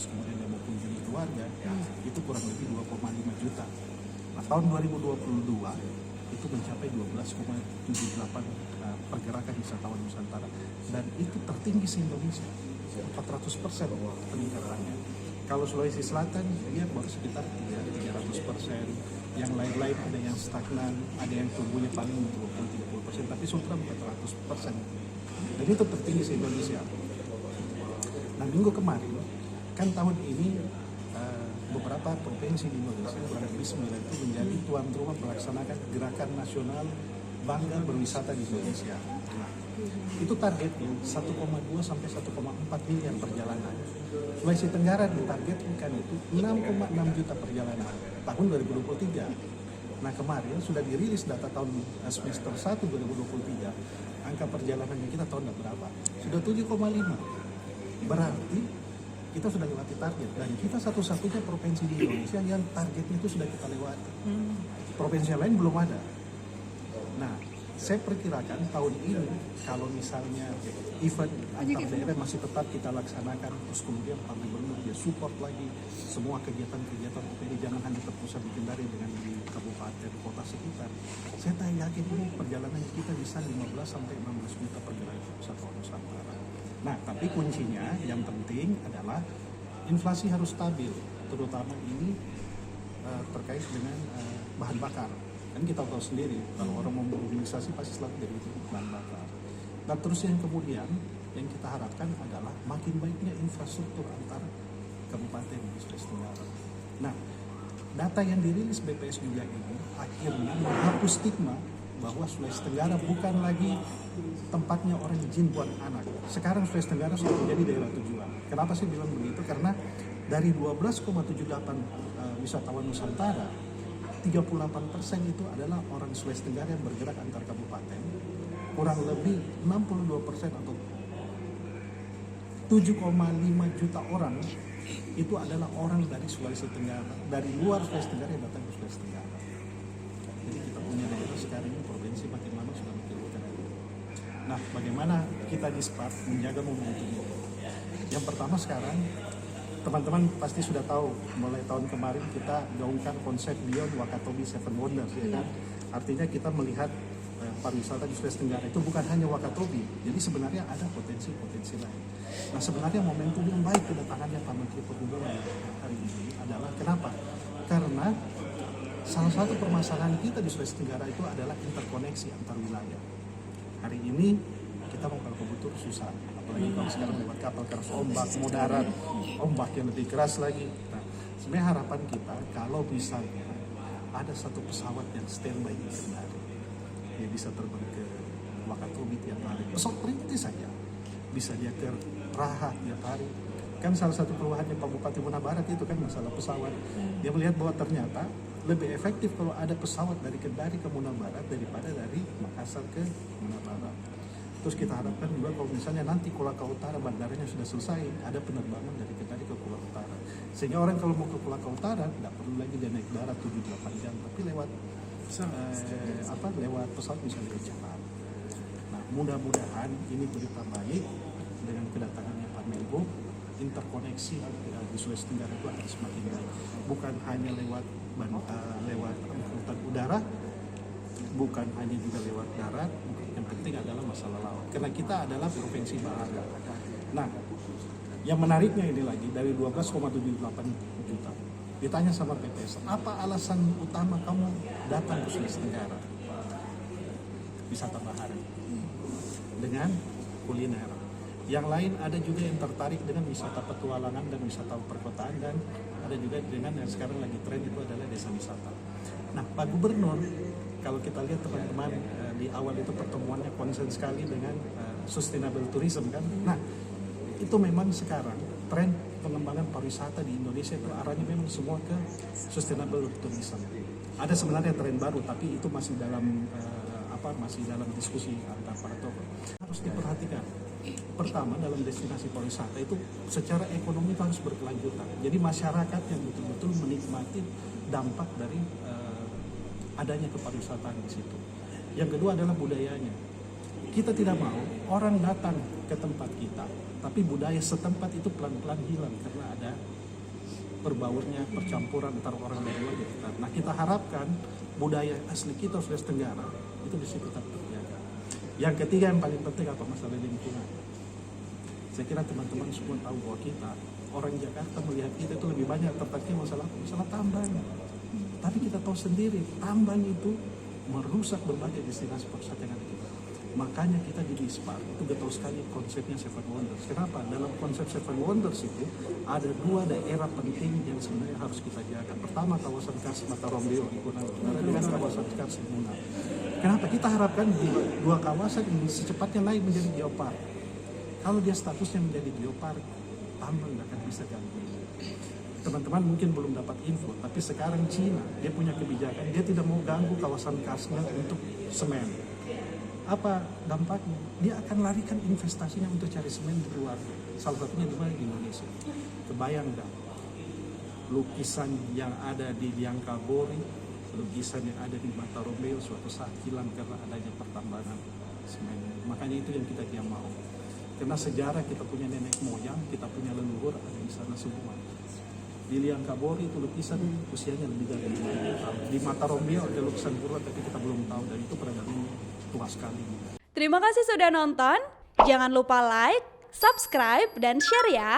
terus kemudian dia mau kunjungi keluarga, itu kurang lebih 2,5 juta. Nah, tahun 2022 itu mencapai 12,78 pergerakan wisatawan Nusantara, dan itu tertinggi se-Indonesia, 400% peningkatannya. Kalau Sulawesi Selatan dia baru sekitar 300%, yang lain-lain ada yang stagnan, ada yang tumbuhnya paling 20-30%, tapi Sumatera 400%. Jadi itu tertinggi se-Indonesia. Nah, minggu kemarin kan tahun ini beberapa provinsi di Indonesia, kurang lebih 9 itu menjadi tuan rumah melaksanakan gerakan nasional Bangga Berwisata di Indonesia. Nah, itu targetnya 1,2 sampai 1,4 miliar perjalanan. Sulawesi Tenggara ditargetkan itu 6,6 juta perjalanan tahun 2023. Nah, kemarin sudah dirilis data tahun semester 1 2023, angka perjalanannya kita tahun berapa? Sudah 7,5. Berarti kita sudah lewati target, dan kita satu-satunya provinsi di Indonesia yang targetnya itu sudah kita lewati. Provinsi lain belum ada. Nah, saya perkirakan tahun ini kalau misalnya event antar daerah masih tetap kita laksanakan, terus kemudian Pak Gubernur dia support lagi semua kegiatan-kegiatan OPD, jangan hanya terpusat di Kendari dengan di kabupaten kota sekitar. Saya tak yakin ini perjalanan kita bisa 15 sampai 16 juta perjalanan wisatawan Nusantara. Nah, tapi kuncinya yang penting adalah inflasi harus stabil, terutama ini terkait dengan bahan bakar. Kan kita tahu sendiri, kalau orang mau mobilisasi pasti selalu dari itu bahan bakar. Dan terus yang kemudian yang kita harapkan adalah makin baiknya infrastruktur antar kabupaten di Sulawesi Tenggara. Nah, data yang dirilis BPS juga ini akhirnya menghapus stigma bahwa Sulawesi Tenggara bukan lagi tempatnya orang jin buat anak. Sekarang Sulawesi Tenggara sudah menjadi daerah tujuan. Kenapa sih bilang begitu? Karena dari 12,78 wisatawan Nusantara, 38% itu adalah orang Sulawesi Tenggara yang bergerak antar kabupaten. Kurang lebih 62% atau 7,5 juta orang itu adalah orang dari Sulawesi Tenggara, dari luar Sulawesi Tenggara yang datang ke Sulawesi Tenggara. Jadi kita punya daerah sekarang ini provinsi makin lama sudah makin bergerak. Nah, bagaimana kita di SPAT menjaga momentum itu? Yang pertama sekarang, teman-teman pasti sudah tahu, mulai tahun kemarin kita gaungkan konsep Beyond Wakatobi Seven Wonders, ya kan? Artinya kita melihat pariwisata di Sulawesi Tenggara itu bukan hanya Wakatobi, jadi sebenarnya ada potensi-potensi lain. Nah, sebenarnya momentum yang baik kedatangannya Pak Menteri Perhubungan hari ini adalah kenapa? Karena salah satu permasalahan kita di Sulawesi Tenggara itu adalah interkoneksi antar wilayah. Hari ini kita mau kapal betul susah, apalagi kalau sekarang lewat kapal keras ombak, mau darat, ombak yang lebih keras lagi. Nah, sebenarnya harapan kita kalau misalnya ada satu pesawat yang standby di Kendari, dia bisa terbang ke Wakatobi tiap hari, pesawat perintis saja, bisa dia ke Raha tiap hari. Kan salah satu keluhannya Pak Bupati Muna Barat itu kan masalah pesawat. Dia melihat bahwa ternyata lebih efektif kalau ada pesawat dari Kendari ke Muna Barat daripada dari Makassar ke Muna Barat. Terus kita harapkan juga kalau misalnya nanti Kolaka Utara bandaranya sudah selesai, ada penerbangan dari Kendari ke Kolaka Utara. Sehingga orang kalau mau ke Kolaka Utara tidak perlu lagi dia naik darat 7-8 jam, tapi lewat lewat pesawat bisa lebih cepat. Nah, mudah-mudahan ini berita baik dengan kedatangannya Pak Menko. Interkoneksi di Sulawesi Tenggara itu akan semakin baik, bukan hanya lewat angkutan udara, bukan hanya juga lewat darat. Yang penting adalah masalah laut, karena kita adalah provinsi bahara. Nah, yang menariknya ini lagi, dari 12,78 juta ditanya sama PPS, apa alasan utama kamu datang ke Sulawesi Tenggara? Wisata bahara dengan kuliner. Yang lain ada juga yang tertarik dengan wisata petualangan dan wisata perkotaan, dan ada juga dengan yang sekarang lagi tren itu adalah desa wisata. Nah, Pak Gubernur, kalau kita lihat teman-teman di awal itu pertemuannya konsen sekali dengan sustainable tourism kan. Nah, itu memang sekarang tren pengembangan pariwisata di Indonesia itu arahnya memang semua ke sustainable tourism. Ada sebenarnya tren baru, tapi itu masih dalam diskusi antar para tokoh. Harus diperhatikan. Pertama, dalam destinasi pariwisata itu secara ekonomi itu harus berkelanjutan. Jadi masyarakat yang betul-betul menikmati dampak dari adanya kepariwisataan di situ. Yang kedua adalah budayanya. Kita tidak mau orang datang ke tempat kita, tapi budaya setempat itu pelan-pelan hilang karena ada berbaurnya percampuran antara orang dari luar dan kita. Nah, kita harapkan budaya asli kita Sulawesi Tenggara itu bisa tetap terjaga. Yang ketiga yang paling penting apa? Masalah lingkungan. Saya kira teman-teman semua tahu bahwa kita orang Jakarta melihat kita itu lebih banyak tertarik masalah tambang. Tapi kita tahu sendiri tambang itu merusak berbagai destinasi pariwisata yang ada kita. Makanya kita di Dispar itu tahu sekali konsepnya Seven Wonders. Kenapa? Dalam konsep Seven Wonders itu ada dua daerah penting yang sebenarnya harus kita jaga. Pertama kawasan Kars Matarombeo dengan kawasan Kars Muna. Kenapa? Kita harapkan dua kawasan ini secepatnya naik menjadi geopark. Kalau dia statusnya menjadi geopark, tambang nggak akan bisa ganggu. Teman-teman mungkin belum dapat info, tapi sekarang Cina dia punya kebijakan, dia tidak mau ganggu kawasan Karsnya untuk semen. Apa dampaknya? Dia akan larikan investasinya untuk cari semen di luar. Salah satunya di mana? Di Indonesia. Kebayang nggak? Lukisan yang ada di Liangkabori, lukisan yang ada di Matarombeo suatu saat hilang karena adanya pertambangan semen. Makanya itu yang kita tidak mau. Karena sejarah kita punya nenek moyang, kita punya leluhur ada di sana semua. Di Liangkabori itu lukisan usianya lebih dari 5 tahun. Di Matarombeo ada lukisan purba tapi kita belum tahu dan itu peradabannya tua sekali. Terima kasih sudah nonton. Jangan lupa like, subscribe, dan share ya.